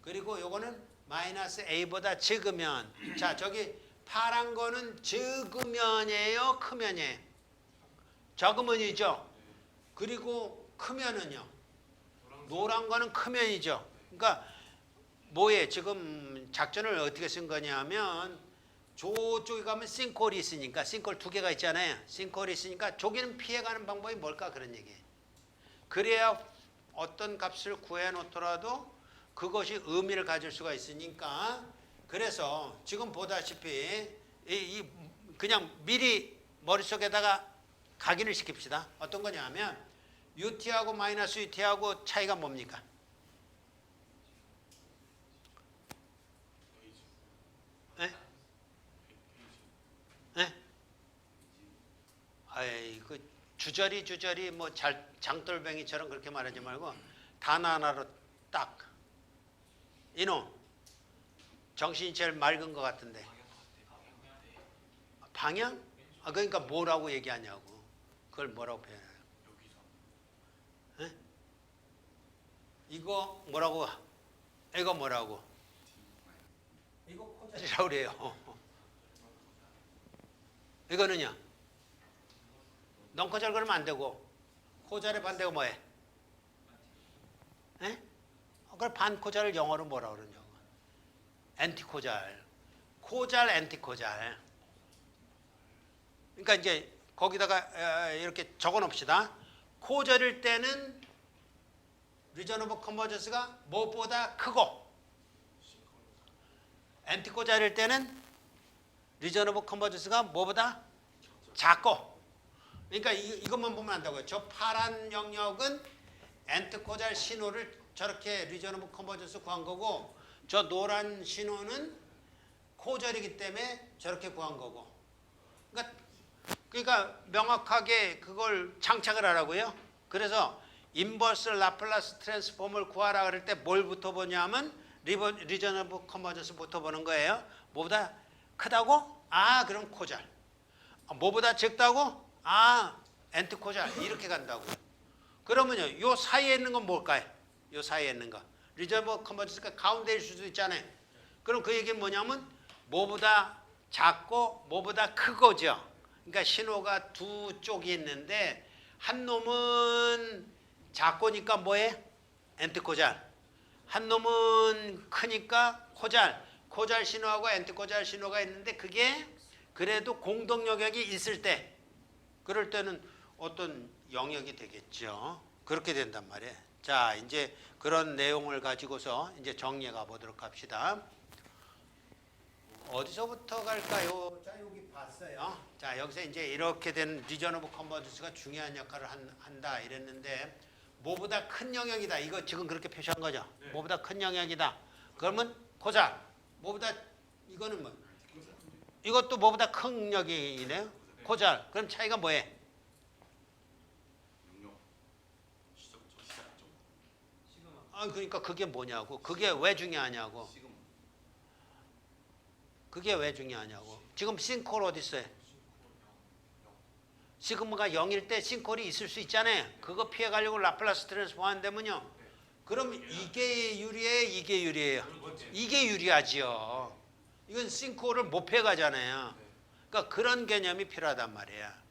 그리고 요거는 마이너스 a보다 적으면 자 저기 파란 거는 적으면이에요 크면이에요? 적으면이죠. 그리고 크면은요 노란 거는 크면이죠. 그러니까 뭐에 지금 작전을 어떻게 쓴 거냐면 저쪽에 가면 싱크홀이 있으니까 싱크홀 두 개가 있잖아요. 싱크홀이 있으니까 저기는 피해가는 방법이 뭘까 그런 얘기예요. 그래야 어떤 값을 구해 놓더라도 그것이 의미를 가질 수가 있으니까 그래서 지금 보다시피 그냥 미리 머릿속에다가 각인을 시킵시다. 어떤 거냐면 UT하고 마이너스 UT하고 차이가 뭡니까? 예? 예? 아이 그 주저리 뭐 장돌뱅이처럼 그렇게 말하지 말고 단 하나로 딱 이놈 정신이 제일 맑은 것 같은데 방향? 아 그러니까 뭐라고 얘기하냐고 그걸 뭐라고 표현해요? 예? 이거 뭐라고 이거 뭐라고 이거 코자리라고 그래요. 이거는요 넌코자리 그러면 안 되고 코자리 반대가 뭐해? 예? 그걸 반코자를 영어로 뭐라고 그러냐고 엔티코잘 코잘 엔티코잘 그러니까 이제 거기다가 이렇게 적어 놓읍시다. 코절일 때는 리전 오브 컨버전스가 무엇보다 크고 엔티코절일 때는 리전 오브 컨버전스가 무엇보다 작고 그러니까 이것만 보면 안다고요. 저 파란 영역은 엔티코절 신호를 저렇게 리전 오브 컨버전스 구한 거고 저 노란 신호는 코절이기 때문에 저렇게 구한 거고 그러니까 명확하게 그걸 장착을 하라고요. 그래서 인버스 라플라스 트랜스폼을 구하라 그럴 때 뭘부터 보냐면 리전 오브 컨버전스부터 보는 거예요. 뭐보다 크다고? 아 그럼 코잘. 뭐보다 적다고? 아 엔티코잘. 이렇게 간다고. 그러면요 요 사이에 있는 건 뭘까요? 요 사이에 있는 거 리전 오브 컨버전스가 가운데일 수도 있잖아요. 그럼 그 얘기는 뭐냐면 뭐보다 작고 뭐보다 크고죠. 그러니까 신호가 두 쪽이 있는데 한 놈은 작고니까 뭐해? 엔티코잘. 한 놈은 크니까 코잘. 코잘 신호하고 엔티코잘 신호가 있는데 그게 그래도 공동 영역이 있을 때 그럴 때는 어떤 영역이 되겠죠. 그렇게 된단 말이에요. 자, 이제 그런 내용을 가지고서 이제 정리해 가 보도록 합시다. 어디서부터 갈까요? 자, 여기 봤어요. 자, 여기서 이제 이렇게 된 리전 오브 컨버전스가 중요한 역할을 한다 이랬는데 뭐보다 큰 영역이다. 이거 지금 그렇게 표시한 거죠.
네.
뭐보다 큰 영역이다. 그러면 코잘. 뭐보다 이거는 뭐? 이것도 뭐보다 큰 영역이네요.
네.
코잘. 그럼 차이가 뭐예요? 아, 그러니까 그게 뭐냐고. 그게 왜 중요하냐고. 그게 왜 중요하냐고. 지금 싱크홀 어디 있어요? 시그마가 0일 때 싱크홀이 있을 수 있잖아요. 그거 피해가려고 라플라스 트랜스폼 한다면요. 그럼 이게 유리해요? 이게 유리해요? 이게 유리하지요. 이건 싱크홀을 못 피해가잖아요. 그러니까 그런 개념이 필요하단 말이야.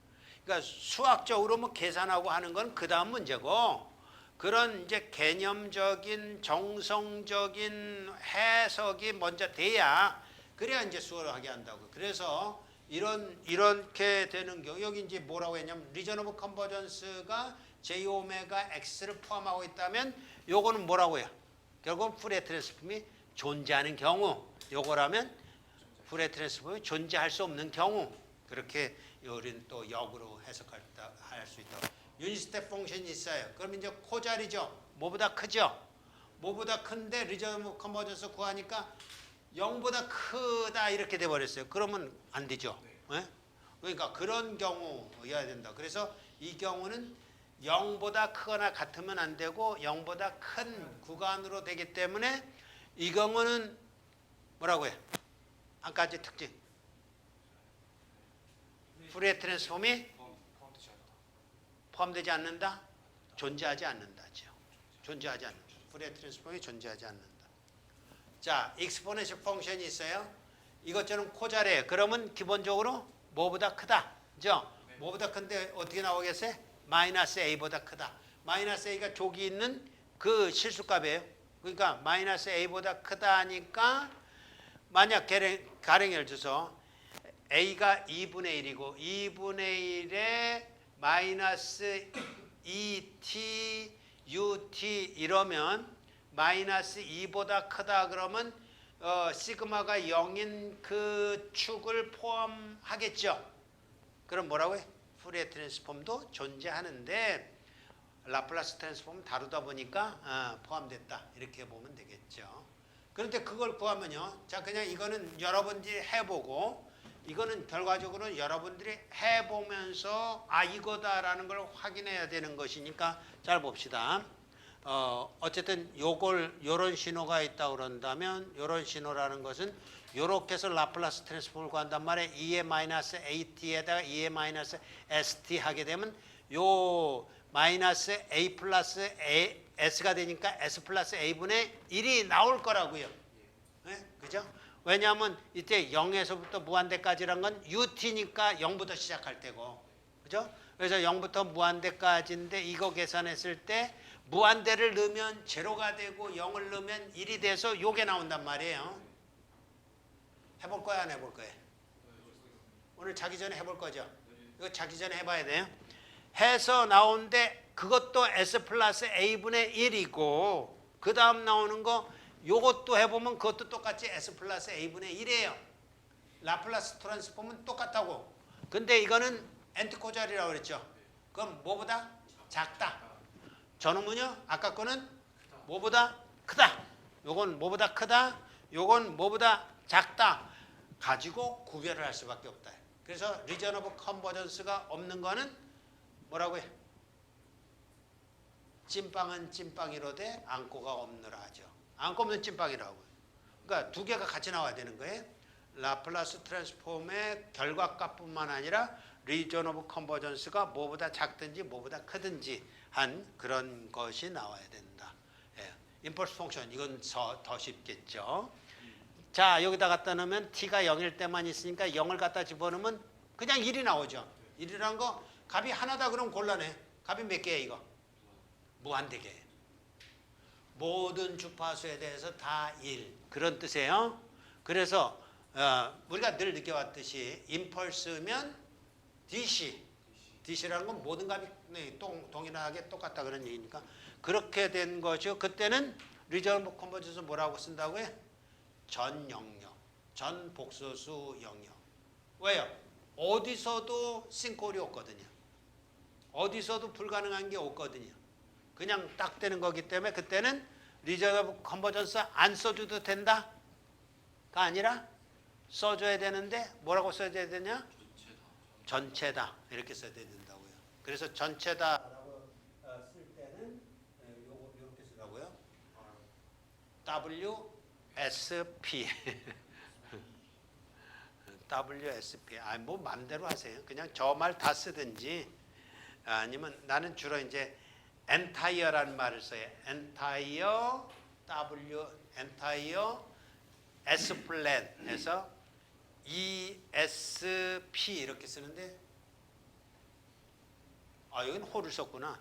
그러니까 수학적으로 뭐 계산하고 하는 건 그 다음 문제고 그런 이제 개념적인 정성적인 해석이 먼저 돼야 그래야 이제 수업을 하게 한다고. 그래서 이렇게 되는 경우 여기 이제 뭐라고 했냐면 리전 오브 컨버전스가 J 오메가 X를 포함하고 있다면 요거는 뭐라고 해요? 결국은 푸리에 트랜스폼이 존재하는 경우 요거라면 푸리에 트랜스폼이 존재할 수 없는 경우 그렇게 우리는 또 역으로 해석할 수 있다고. 유닛 스텝 펑션이 있어요. 그럼 이제 코자리죠. 뭐보다 크죠. 뭐보다 큰데 리전 오브 컨버전스 구하니까 0보다 크다 이렇게 돼버렸어요. 그러면 안 되죠. 네? 그러니까 그런 경우여야 된다. 그래서 이 경우는 0보다 크거나 같으면 안 되고 0보다 큰 구간으로 되기 때문에 이 경우는 뭐라고 해? 한 가지 특징. 푸리에 트랜스폼이 포함되지 않는다? 존재하지 않는다죠. 존재하지 않는다. 푸리에 트랜스폼이 존재하지 않는다. 자, 익스포넨셜 펑션이 있어요. 이것처럼 코자래요. 그러면 기본적으로 뭐보다 크다. 그죠?
네.
뭐보다 큰데 어떻게 나오겠어요? 마이너스 a보다 크다. 마이너스 a가 족이 있는 그 실수값이에요. 그러니까 마이너스 a보다 크다니까 만약 가령을 줘서 a가 2분의 1이고 2분의 1에 마이너스 2t ut 이러면 마이너스 2보다 크다 그러면 시그마가 0인 그 축을 포함하겠죠. 그럼 뭐라고요? 푸리에 트랜스폼도 존재하는데 라플라스 트랜스폼 다루다 보니까 포함됐다. 이렇게 보면 되겠죠. 그런데 그걸 구하면요. 자, 그냥 이거는 여러분들이 해보고 이거는 결과적으로 여러분들이 해보면서 이거다라는 걸 확인해야 되는 것이니까 잘 봅시다. 어쨌든 요런 신호가 있다 그런다면 요런 신호라는 것은 요렇게 해서 라플라스 트랜스폼을 구한단 말이에요. 2의 마이너스 at에다가 2의 마이너스 st 하게 되면 요 마이너스 a 플러스 s가 되니까 s 플러스 a분의 1이 나올 거라고요. 네? 그죠? 왜냐하면 이때 0에서부터 무한대까지란 건 ut니까 0부터 시작할 때고. 그죠? 그래서 0부터 무한대까지인데 이거 계산했을 때 무한대를 넣으면 제로가 되고 0을 넣으면 1이 돼서 요게 나온단 말이에요. 해볼 거야 안 해볼 거야? 오늘 자기 전에 해볼 거죠? 이거 자기 전에 해봐야 돼요. 해서 나오는데 그것도 S 플러스 A분의 1이고 그 다음 나오는 거 요것도 해보면 그것도 똑같이 S 플러스 A분의 1이에요. 라플라스 트랜스폼은 똑같다고. 근데 이거는 엔트코자리라고 그랬죠. 그럼 뭐보다 작다. 저놈은요 아까 거는 뭐보다 크다. 요건 뭐보다 크다. 요건 뭐보다 작다. 가지고 구별을 할 수밖에 없다. 그래서 리전 오브 컨버전스가 없는 거는 뭐라고 해? 찐빵은 찐빵이로되 안고가 없느라 하죠. 안고 없는 찐빵이라고요. 그러니까 두 개가 같이 나와야 되는 거예요. 라플라스 트랜스폼의 결과값뿐만 아니라 리전 오브 컨버전스가 뭐보다 작든지 뭐보다 크든지 한 그런 것이 나와야 된다. 예. 임펄스 펑션 이건 더 쉽겠죠. 자, 여기다 갖다 놓으면 t가 0일 때만 있으니까 0을 갖다 집어넣으면 그냥 1이 나오죠. 1이란 거 값이 하나다 그러면 곤란해. 값이 몇 개야 이거? 무한대개. 모든 주파수에 대해서 다 1. 그런 뜻이에요. 그래서 우리가 늘 느껴왔듯이 임펄스면 DC. DC라는 건 모든 값이 동일하게 똑같다 그런 얘기니까 그렇게 된 거죠. 그때는 리전 오브 컨버전스 뭐라고 쓴다고요? 전 영역, 전 복소수 영역. 왜요? 어디서도 싱크홀이 없거든요. 어디서도 불가능한 게 없거든요. 그냥 딱 되는 거기 때문에 그때는 리전 오브 컨버전스 안 써줘도 된다가 아니라 써줘야 되는데 뭐라고 써야 되냐? 전체다. 이렇게 써야 된다고요. 그래서 전체다라고 쓸 때는 이렇게 쓰라고요. WSP. WSP. 뭐 맘대로 하세요. 그냥 저 말 다 쓰든지 아니면 나는 주로 이제 entire라는 말을 써요. entire S 플랜에서 ESP 이렇게 쓰는데 여기는 홀을 썼구나.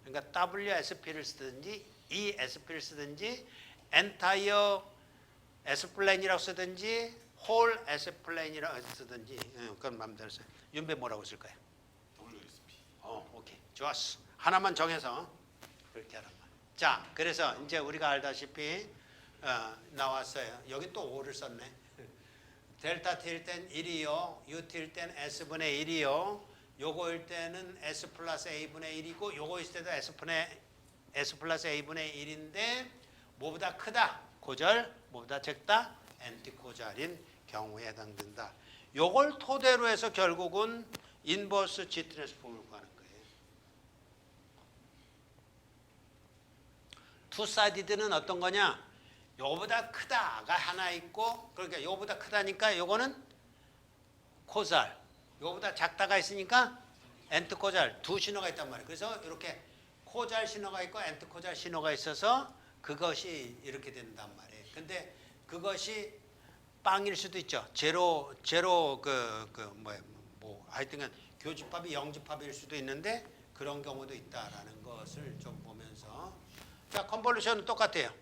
그러니까 WSP를 쓰든지 ESP를 쓰든지 entire S 플랜이라고 쓰든지 홀 S 플랜이라고 쓰든지 그건 마음대로 써요. 윤배 뭐라고 쓸까요?
WSP.
오케이. 좋았어. 하나만 정해서 그렇게 하란 말. 자, 그래서 이제 우리가 알다시피 나왔어요. 여기 또 5를 썼네. 델타 T일 땐 1이요. UT일 땐 S분의 1이요. 요거일 때는 S 플러스 A분의 1이고 요거일 때도 S 플러스 A분의 1인데 뭐보다 크다. 고절, 뭐보다 작다. 엔티코절인 경우에 해당된다. 요걸 토대로 해서 결국은 인버스 G 트랜스폼을 구하는 거예요. 투사이디드는 어떤 거냐? 요보다 크다가 하나 있고 그러니까 요보다 크다니까 요거는 코잘, 요보다 작다가 있으니까 엔트코잘 두 신호가 있단 말이에요. 그래서 이렇게 코잘 신호가 있고 엔트코잘 신호가 있어서 그것이 이렇게 된단 말이에요. 근데 그것이 빵일 수도 있죠. 제로 뭐 하여튼간 교집합이 영집합일 수도 있는데 그런 경우도 있다라는 것을 좀 보면서 자 컨볼루션은 똑같아요.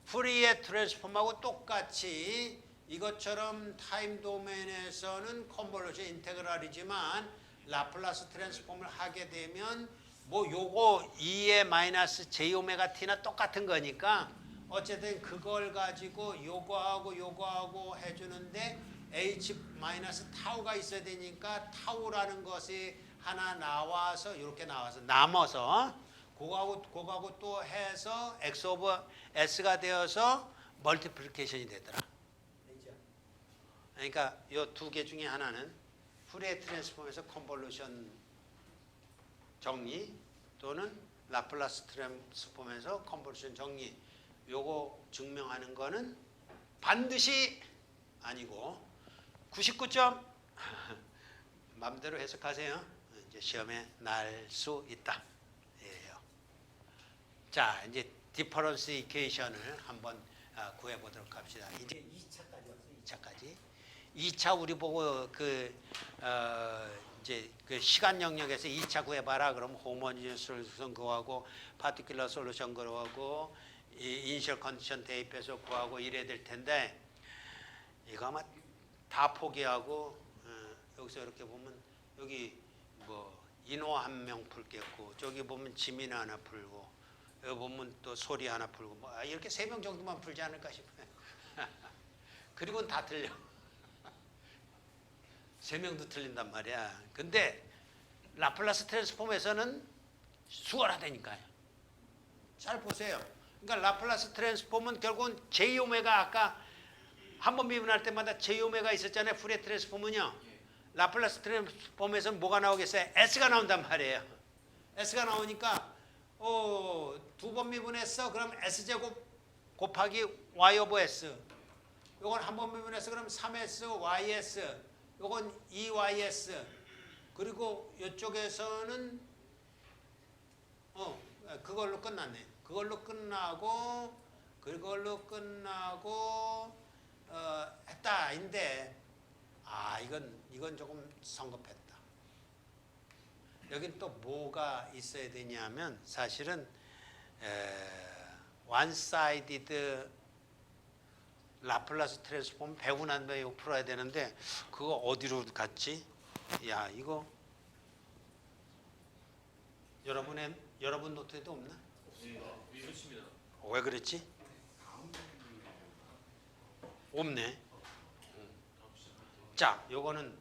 프리의 트랜스폼하고 똑같이 이것처럼 타임 도메인에서는 컨볼루션 인테그랄이지만 라플라스 트랜스폼을 하게 되면 뭐 요거 2의 마이너스 j 오메가 t나 똑같은 거니까 어쨌든 그걸 가지고 요거하고 해주는데 h 마이너스 타우가 있어야 되니까 타우라는 것이 하나 나와서 이렇게 나와서 남아서 그거하고 또 해서 x 오버 s가 되어서 멀티플리케이션이 되더라. 그러니까 이 두 개 중에 하나는 푸리에 트랜스폼에서 컨볼루션 정리 또는 라플라스 트랜스폼에서 컨볼루션 정리 요거 증명하는 거는 반드시 아니고 99점 마음대로 해석하세요. 이제 시험에 날 수 있다. 예요. 자 이제 디퍼런스 이퀘이션을 한번 구해 보도록 합시다. 이제 2차까지 왔어요. 2차까지. 2차 우리 보고 이제 그 시간 영역에서 2차 구해봐라. 그럼 호모지니어스 솔루션 구하고 파티큘러 솔루션 구하고 이니셜 컨디션 대입해서 구하고 이래야 될 텐데 이거 아마 다 포기하고 여기서 이렇게 보면 여기 뭐 인호 한 명 풀겠고 저기 보면 지민 하나 풀고 여기 보면 또 소리 하나 풀고 뭐 이렇게 3명 정도만 풀지 않을까 싶어요. 그리고는 다 틀려. 3명도 틀린단 말이야. 근데 라플라스 트랜스폼에서는 수월하다니까요. 잘 보세요. 그러니까 라플라스 트랜스폼은 결국은 j 오메가 아까 한 번 미분할 때마다 j 오메가 있었잖아요. 푸리에 트랜스폼은요. 라플라스 트랜스폼에서는 뭐가 나오겠어요? s가 나온단 말이에요. s가 나오니까 두 번 미분했어. 그럼 s제곱 곱하기 y 오버 s. 요건 한 번 미분했어. 그럼 3s ys. 요건 2ys. 그리고 이쪽에서는 그걸로 끝났네. 그걸로 끝나고 했다인데 이건 조금 성급했다. 여긴 또 뭐가 있어야 되냐면 사실은 one-sided 라플라스 트랜스폼 배우고 난 다음에 이거 풀어야 되는데 그거 어디로 갔지? 야 이거 여러분 노트에도 없나?
있습니다.
왜 그랬지? 없네. 자, 요거는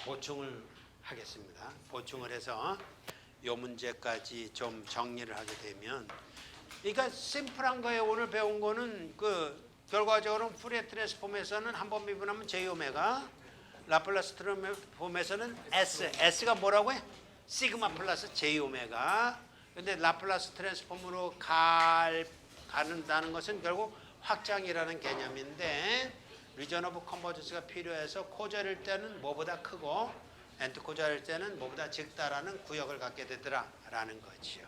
보충을 하겠습니다. 보충을 해서 요 문제까지 좀 정리를 하게 되면, 그러니까 심플한 거예요. 오늘 배운 거는 결과적으로 푸리에 트랜스폼에서는 한 번 미분하면 j 오메가, 라플라스 트랜스폼에서는 s가 뭐라고요? 시그마 플러스 j 오메가. 근데 라플라스 트랜스폼으로 가는다는 것은 결국 확장이라는 개념인데 리전 오브 컨버전스가 필요해서 코절일 때는 뭐보다 크고 엔트 코절일 때는 뭐보다 적다라는 구역을 갖게 되더라라는 거지요.